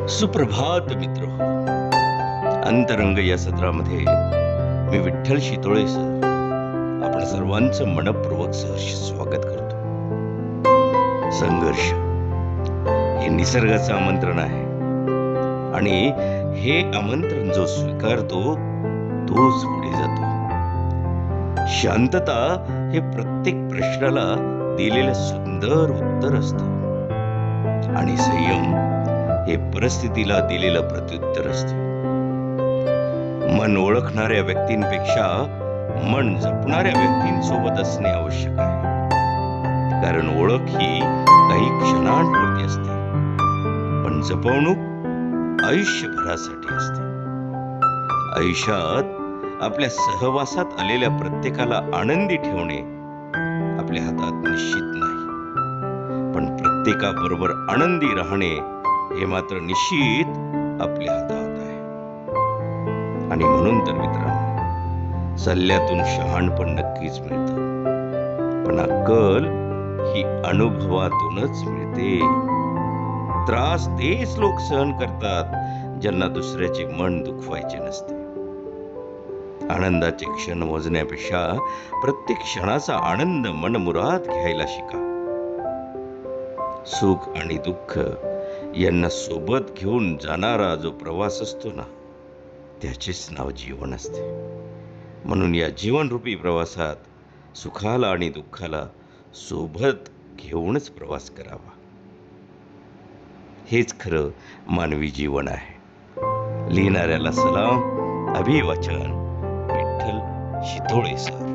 सुप्रभात मित्र. अंतरंग या सत्रामध्ये मी विठ्ठल शितोळे सर आपण सर्वांचं मनपूर्वक सहर्ष स्वागत करतो. संघर्ष हे निसर्गाचं आमंत्रण आहे आणि हे आमंत्रण जो स्वीकारतो तोच पुढे जातो. शांतता हे प्रत्येक प्रश्नाला दिलेलं सुंदर उत्तर असतं आणि संयम हे परिस्थितीला दिलेलं प्रत्युत्तर असते. मन ओळखणाऱ्या व्यक्तींपेक्षा मन जपणाऱ्या व्यक्तींसोबत असणे आवश्यक आहे. कारण ओळख ही काही क्षणांपुरती असते, पण जपवणूक आयुष्यभरासाठी असते. आयुष्यात आपल्या सहवासात आलेल्या प्रत्येकाला आनंदी ठेवणे आपल्या हातात निश्चित नाही, पण प्रत्येकाबरोबर आनंदी राहणे हे मात्र निश्चित आपल्या हातात आहे. आणि म्हणून तर मित्रांनो, सल्ल्यातून शहाणपण नक्कीच मिळतं, पण अक्कल ही अनुभवातूनच मिळते. त्रास तेच लोक सहन करतात ज्यांना दुसऱ्याचे मन दुखवायचे नसते. आनंदाचे क्षण मोजण्यापेक्षा प्रत्येक क्षणाचा आनंद मनमुराद घ्यायला शिका. सुख आणि दुःख यांना सोबत घेऊन जाणारा जो प्रवास असतो ना, त्याचेच नाव जीवन असते. म्हणून या जीवनरूपी प्रवासात सुखाला आणि दुःखाला सोबत घेऊनच प्रवास करावा. हेच खरं मानवी जीवन आहे. लिहिणाऱ्याला सलाम, अभिवाचन, विठ्ठल शितोळे सर.